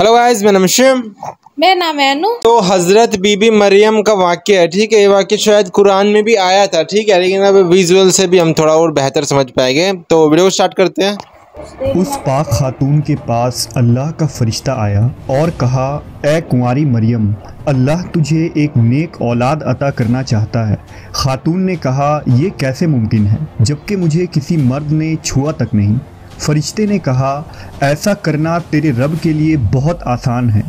Hello guys, मेरा नाम शिम। मेरा नाम है अनु। तो हजरत बीबी मरियम का वाक्य है, ठीक है। ये वाक्य शायद कुरान में भी आया था, ठीक है, लेकिन अब विजुअल से भी हम थोड़ा और बेहतर समझ पाएंगे। तो वीडियो स्टार्ट करते हैं। उस पाक खातून के पास अल्लाह का फरिश्ता आया और कहा, ए कुंवारी मरियम, अल्लाह तुझे एक नेक औलाद अता करना चाहता है। खातून ने कहा, ये कैसे मुमकिन है जबकि मुझे किसी मर्द ने छुआ तक नहीं। फरिश्ते ने कहा, ऐसा करना तेरे रब के लिए बहुत आसान है।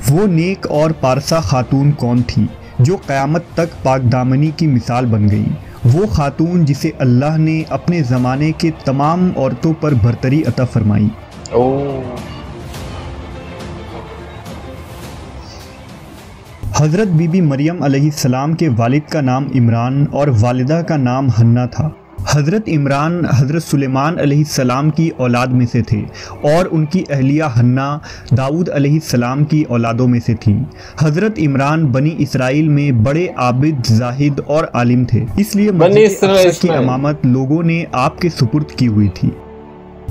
वो नेक और पारसा खातून कौन थी जो क़यामत तक पाकदामनी की मिसाल बन गई? वो खातून जिसे अल्लाह ने अपने ज़माने के तमाम औरतों पर बरतरी अता फरमाई। हज़रत बीबी मरियम अलैहिस्सलाम के वालिद का नाम इमरान और वालिदा का नाम हन्ना था। हज़रत इमरान हज़रत सुलेमान अलैहिस्सलाम की औलाद में से थे और उनकी अहलिया हन्ना दाऊद अलैहिस्सलाम की औलादों में से थी। हज़रत इमरान बनी इसराइल में बड़े आबिद, जाहिद और आलिम थे, इसलिए मस्जिद अक्सा की इमामत लोगों ने आपके सुपुर्द की हुई थी।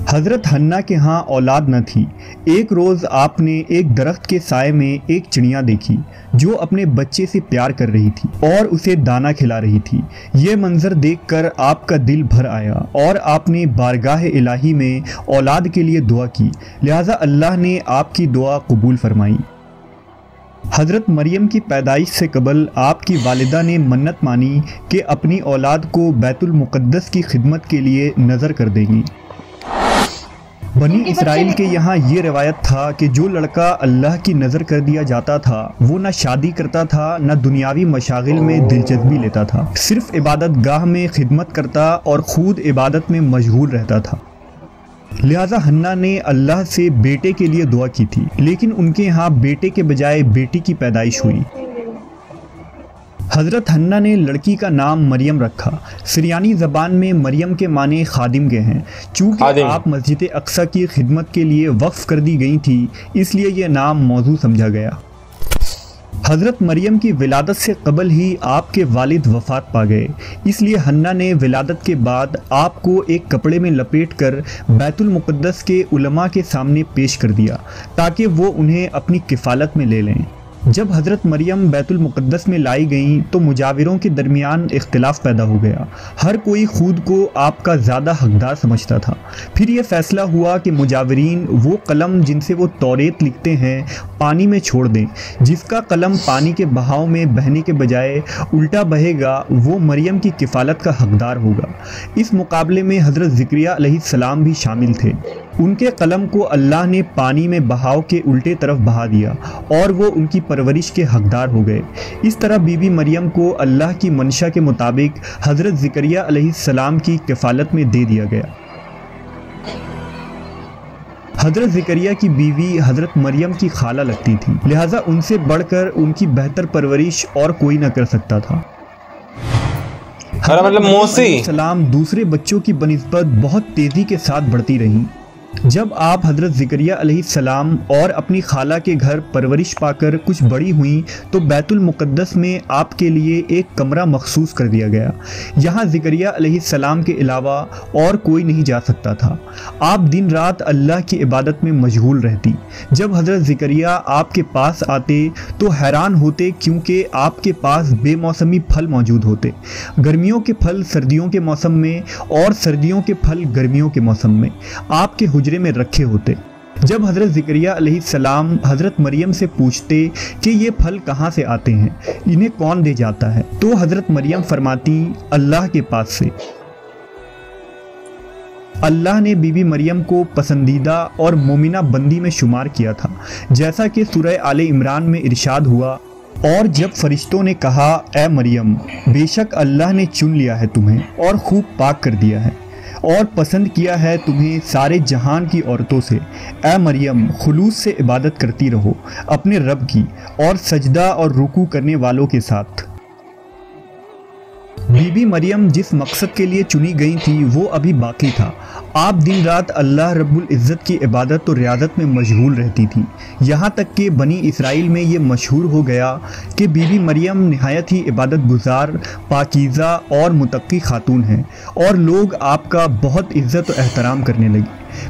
हज़रत हन्ना के यहाँ औलाद न थी। एक रोज़ आपने एक दरख्त के साए में एक चिड़िया देखी जो अपने बच्चे से प्यार कर रही थी और उसे दाना खिला रही थी। ये मंजर देखकर आपका दिल भर आया और आपने बारगाह इलाही में औलाद के लिए दुआ की, लिहाजा अल्लाह ने आपकी दुआ कबूल फरमाई। हज़रत मरियम की पैदाइश से कबल आपकी वालिदा ने मन्नत मानी कि अपनी औलाद को बैतुल मुक़द्दस की खिदमत के लिए नज़र कर देंगी। बनी इसराइल के यहाँ ये रवायत था कि जो लड़का अल्लाह की नज़र कर दिया जाता था वो न शादी करता था, न दुनियावी मशागिल में दिलचस्पी लेता था, सिर्फ इबादत गाह में खिदमत करता और ख़ुद इबादत में मशगूल रहता था। लिहाजा हन्ना ने अल्लाह से बेटे के लिए दुआ की थी, लेकिन उनके यहाँ बेटे के बजाय बेटी की पैदाइश हुई। हज़रत हन्ना ने लड़की का नाम मरियम रखा। सिरियानी ज़बान में मरियम के माने खादिम के हैं। चूँकि आप मस्जिद अक्सा की खिदमत के लिए वक्फ कर दी गई थी, इसलिए यह नाम मौजू समझा गया। हज़रत मरियम की विलादत से कबल ही आपके वालिद वफ़ात पा गए, इसलिए हन्ना ने विलादत के बाद आपको एक कपड़े में लपेट कर बैतुल मुक़द्दस के उलमा के सामने पेश कर दिया ताकि वो उन्हें अपनी किफ़ालत में ले लें। जब हज़रत मरियम बैतुल मुक़द्दस में लाई गईं तो मुजाविरों के दरमियान इख्तिलाफ़ पैदा हो गया। हर कोई खुद को आपका ज़्यादा हकदार समझता था। फिर यह फ़ैसला हुआ कि मुजाविरीन वो कलम जिनसे वो तौरेत लिखते हैं पानी में छोड़ दें। जिसका कलम पानी के बहाव में बहने के बजाय उल्टा बहेगा वो मरियम की किफ़ालत का हकदार होगा। इस मुकाबले में हज़रत ज़िक्रिया अलैहिस्सलाम भी शामिल थे। उनके कलम को अल्लाह ने पानी में बहाव के उल्टे तरफ बहा दिया और वो उनकी परवरिश के हकदार हो गए। इस तरह बीबी मरियम को अल्लाह की मंशा के मुताबिक हज़रत ज़िक्रिया अलैहिस्सलाम की किफ़ालत में दे दिया गया। हज़रत ज़िक्रिया की बीवी हज़रत मरियम की खाला लगती थी, लिहाजा उनसे बढ़कर उनकी बेहतर परवरिश और कोई न कर सकता था। मतलब मौसी सलाम दूसरे बच्चों की बनिस्बत बहुत तेज़ी के साथ बढ़ती रहीं। जब आप हज़रत ज़िक्रिया अलैहिस्सलाम और अपनी खाला के घर परवरिश पाकर कुछ बड़ी हुई तो बैतुल मुक़द्दस में आपके लिए एक कमरा मखसूस कर दिया गया। यहाँ ज़िक्रिया अलैहिस्सलाम के अलावा और कोई नहीं जा सकता था। आप दिन रात अल्लाह की इबादत में मशगूल रहती। जब हज़रत ज़िक्रिया आपके पास आते तो हैरान होते, क्योंकि आपके पास बेमौसमी फल मौजूद होते। गर्मियों के फल सर्दियों के मौसम में और सर्दियों के फल गर्मियों के मौसम में आपके हुजरे में रखे होते। जब हज़रत ज़िक्रिया अलैहिस्सलाम हज़रत मरियम से पूछते कि ये फल कहाँ से आते हैं, इन्हें कौन दे जाता है, तो हज़रत मरियम फरमाती, अल्लाह के पास से। अल्लाह ने बीबी मरियम को पसंदीदा और मोमिना बंदी में शुमार किया था, जैसा कि सूरह आले इमरान में इरशाद हुआ, और जब फरिश्तों ने कहा, ए मरियम, बेशक अल्लाह ने चुन लिया है तुम्हें और खूब पाक कर दिया है और पसंद किया है तुम्हें सारे जहान की औरतों से। ए मरियम, खुलूस से इबादत करती रहो अपने रब की और सजदा और रुकू करने वालों के साथ। बीबी मरियम जिस मकसद के लिए चुनी गई थी वो अभी बाकी था। आप दिन रात अल्लाह रब्बुल इज़्ज़त की इबादत और रियादत में मशगूल रहती थी। यहाँ तक कि बनी इसराइल में ये मशहूर हो गया कि बीबी मरियम नहायत ही इबादत गुजार, पाकीज़ा और मुतक्की खातून हैं और लोग आपका बहुत इज़्ज़त और एहतराम करने लगी।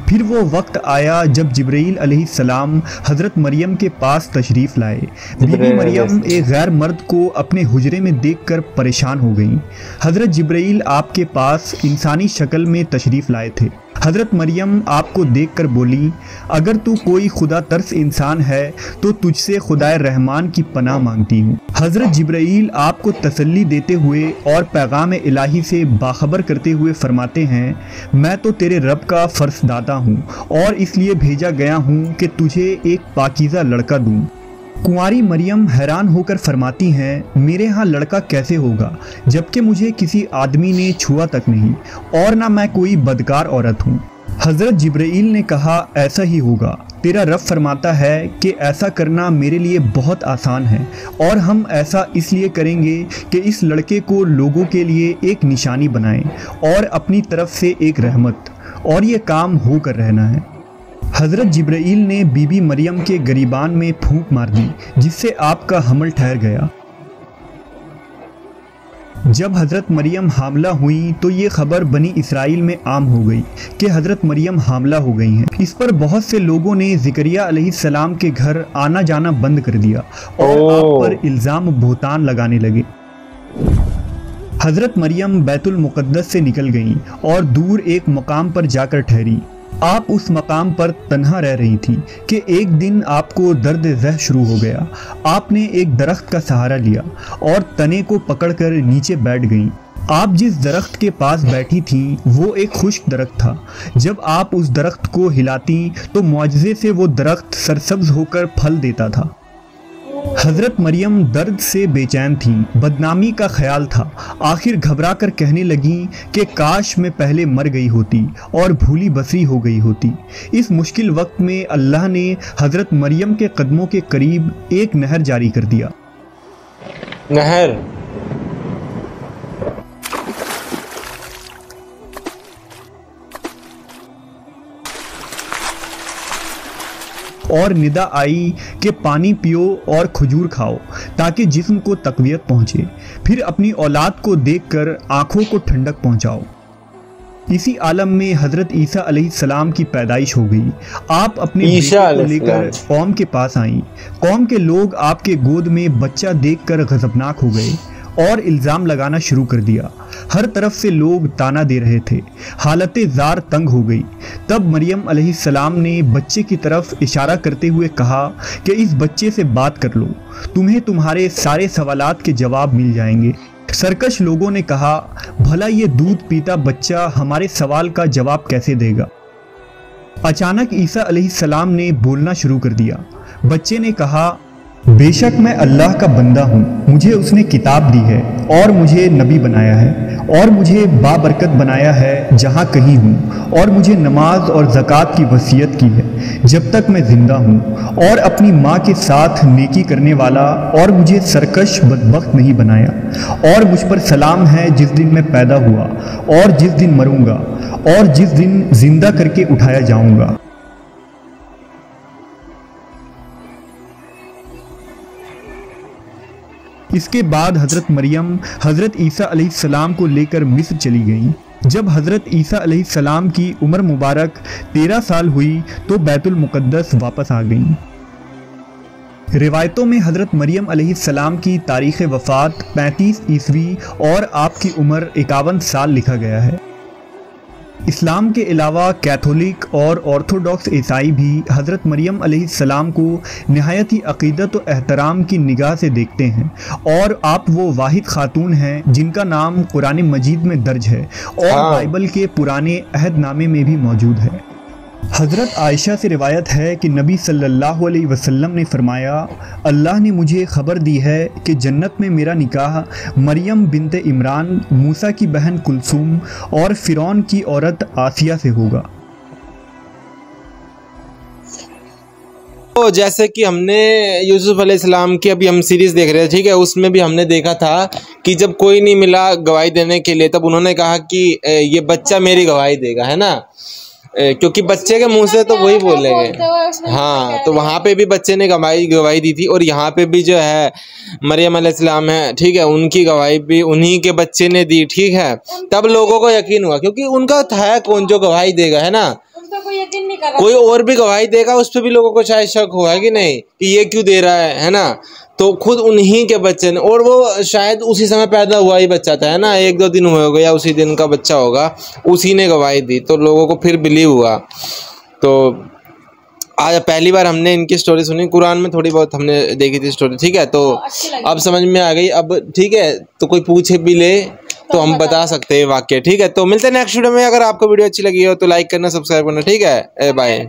پھر وہ وقت آیا جب جبرائیل علیہ السلام حضرت مریم کے پاس تشریف لائے۔ بی بی مریم ایک غیر مرد کو اپنے حجرے میں دیکھ کر پریشان ہو گئیں۔ حضرت جبرائیل آپ کے پاس انسانی شکل میں تشریف لائے تھے۔ حضرت مریم آپ کو دیکھ کر بولی، اگر تو کوئی خدا ترس انسان ہے تو تجھ سے خدائے رحمان کی پناہ مانگتی ہوں۔ حضرت جبرائیل آپ کو تسلی دیتے ہوئے اور پیغام الہی سے باخبر کرتے ہوئے فرماتے ہیں، میں تو تیرے رب کا فرس داتا ہوں اور اس لیے بھیجا گیا ہوں کہ تجھے ایک پاکیزہ لڑکا دوں۔ کنواری مریم حیران ہو کر فرماتی ہیں، میرے ہاں لڑکا کیسے ہوگا جبکہ مجھے کسی آدمی نے چھوا تک نہیں اور نہ میں کوئی بدکار عورت ہوں۔ حضرت جبرائیل نے کہا، ایسا ہی ہوگا، تیرا رب فرماتا ہے کہ ایسا کرنا میرے لیے بہت آسان ہے، اور ہم ایسا اس لیے کریں گے کہ اس لڑکے کو لوگوں کے لیے ایک نشانی بنائیں اور اپنی طرف سے ایک رحمت، اور یہ کام ہو کر رہنا ہے۔ حضرت جبرائیل نے بی بی مریم کے گریبان میں پھونک مار دی، جس سے آپ کا حمل ٹھہر گیا۔ جب حضرت مریم حاملہ ہوئیں تو یہ خبر بنی اسرائیل میں عام ہو گئی کہ حضرت مریم حاملہ ہو گئی ہیں۔ اس پر بہت سے لوگوں نے زکریا علیہ السلام کے گھر آنا جانا بند کر دیا اور آپ پر الزام بہتان لگانے لگے۔ حضرت مریم بیت المقدس سے نکل گئیں اور دور ایک مقام پر جا کر ٹھہری۔ آپ اس مقام پر تنہا رہ رہی تھی کہ ایک دن آپ کو درد ذہ شروع ہو گیا۔ آپ نے ایک درخت کا سہارا لیا اور تنے کو پکڑ کر نیچے بیٹھ گئیں۔ آپ جس درخت کے پاس بیٹھی تھیں وہ ایک خشک درخت تھا۔ جب آپ اس درخت کو ہلاتیں تو معجزے سے وہ درخت سرسبز ہو کر پھل دیتا تھا۔ حضرت مریم درد سے بے چین تھیں، بدنامی کا خیال تھا۔ آخر گھبرا کر کہنے لگیں کہ کاش میں پہلے مر گئی ہوتی اور بھولی بسری ہو گئی ہوتی۔ اس مشکل وقت میں اللہ نے حضرت مریم کے قدموں کے قریب ایک نہر جاری کر دیا۔ نہر اور ندا آئی کہ پانی پیو اور کھجور کھاؤ تاکہ جسم کو تقویت پہنچے، پھر اپنی اولاد کو دیکھ کر آنکھوں کو ٹھنڈک پہنچاؤ۔ اسی عالم میں حضرت عیسیٰ علیہ السلام کی پیدائش ہو گئی۔ آپ اپنے بیٹے کو لے کر قوم کے پاس آئیں۔ قوم کے لوگ آپ کے گود میں بچہ دیکھ کر غضبناک ہو گئے اور الزام لگانا شروع کر دیا۔ ہر طرف سے لوگ تانا دے رہے تھے، حالت زار تنگ ہو گئی۔ تب مریم علیہ السلام نے بچے کی طرف اشارہ کرتے ہوئے کہا کہ اس بچے سے بات کر لو، تمہیں تمہارے سارے سوالات کے جواب مل جائیں گے۔ سرکش لوگوں نے کہا، بھلا یہ دودھ پیتا بچہ ہمارے سوال کا جواب کیسے دے گا؟ اچانک عیسیٰ علیہ السلام نے بولنا شروع کر دیا۔ بچے نے کہا، بے شک میں اللہ کا بندہ ہوں، مجھے اس نے کتاب دی ہے اور مجھے نبی بنایا ہے اور مجھے بابرکت بنایا ہے جہاں کہیں ہوں، اور مجھے نماز اور زکوٰۃ کی وصیت کی ہے جب تک میں زندہ ہوں، اور اپنی ماں کے ساتھ نیکی کرنے والا، اور مجھے سرکش بدبخت نہیں بنایا، اور مجھ پر سلام ہے جس دن میں پیدا ہوا اور جس دن مروں گا اور جس دن زندہ کر کے اٹھایا جاؤں گا۔ اس کے بعد حضرت مریم حضرت عیسیٰ علیہ السلام کو لے کر مصر چلی گئیں۔ جب حضرت عیسیٰ علیہ السلام کی عمر مبارک 13 سال ہوئی تو بیت المقدس واپس آ گئیں۔ روایتوں میں حضرت مریم علیہ السلام کی تاریخ وفات 35 عیسوی اور آپ کی عمر 51 سال لکھا گیا ہے۔ اسلام کے علاوہ کیتھولک اور آرتھوڈاکس عیسائی بھی حضرت مریم علیہ السلام کو نہایت ہی عقیدت و احترام کی نگاہ سے دیکھتے ہیں، اور آپ وہ واحد خاتون ہیں جن کا نام قرآن مجید میں درج ہے اور بائبل کے پرانے عہد نامے میں بھی موجود ہے۔ حضرت عائشہ سے روایت ہے کہ نبی صلی اللہ علیہ وسلم نے فرمایا، اللہ نے مجھے خبر دی ہے کہ جنت میں میرا نکاح مریم بنت عمران، موسیٰ کی بہن کلثوم اور فرعون کی عورت آسیہ سے ہوگا۔ جیسے کہ ہم نے یوسف علیہ السلام کی ابھی ہم سیریز دیکھ رہے تھے، ٹھیک ہے، اس میں بھی ہم نے دیکھا تھا کہ جب کوئی نہیں ملا گواہی دینے کے لیے، تب انہوں نے کہا کہ یہ بچہ میری گواہی دے گا، ہے نا، کیونکہ بچے کے منہ سے تو وہی بولیں گے۔ ہاں، تو وہاں پہ بھی بچے نے گواہی دی تھی، اور یہاں پہ بھی جو ہے مریم علیہ السلام ہے، ٹھیک ہے، ان کی گواہی بھی انہی کے بچے نے دی، ٹھیک ہے۔ تب لوگوں کو یقین ہوا، کیونکہ ان کا ہے کون جو گواہی دے گا، ہے نا، यकीन नहीं कर रहा। कोई और भी गवाही देगा उस पर भी लोगों को शायद शक होगा कि नहीं कि ये क्यों दे रहा है ना। तो खुद उन्हीं के बच्चे ने, और वो शायद उसी समय पैदा हुआ ही बच्चा था, है ना, 1-2 दिन हुए होगा या उसी दिन का बच्चा होगा, उसी ने गवाही दी, तो लोगों को फिर बिलीव हुआ। तो आज पहली बार हमने इनकी स्टोरी सुनी, कुरान में थोड़ी बहुत हमने देखी थी स्टोरी, ठीक है, तो अब समझ में आ गई। अब ठीक है, तो कोई पूछे भी ले तो हम बता सकते हैं वाक्य, ठीक है। तो मिलते हैं नेक्स्ट वीडियो में। अगर आपको वीडियो अच्छी लगी हो तो लाइक करना, सब्सक्राइब करना, ठीक है। बाय।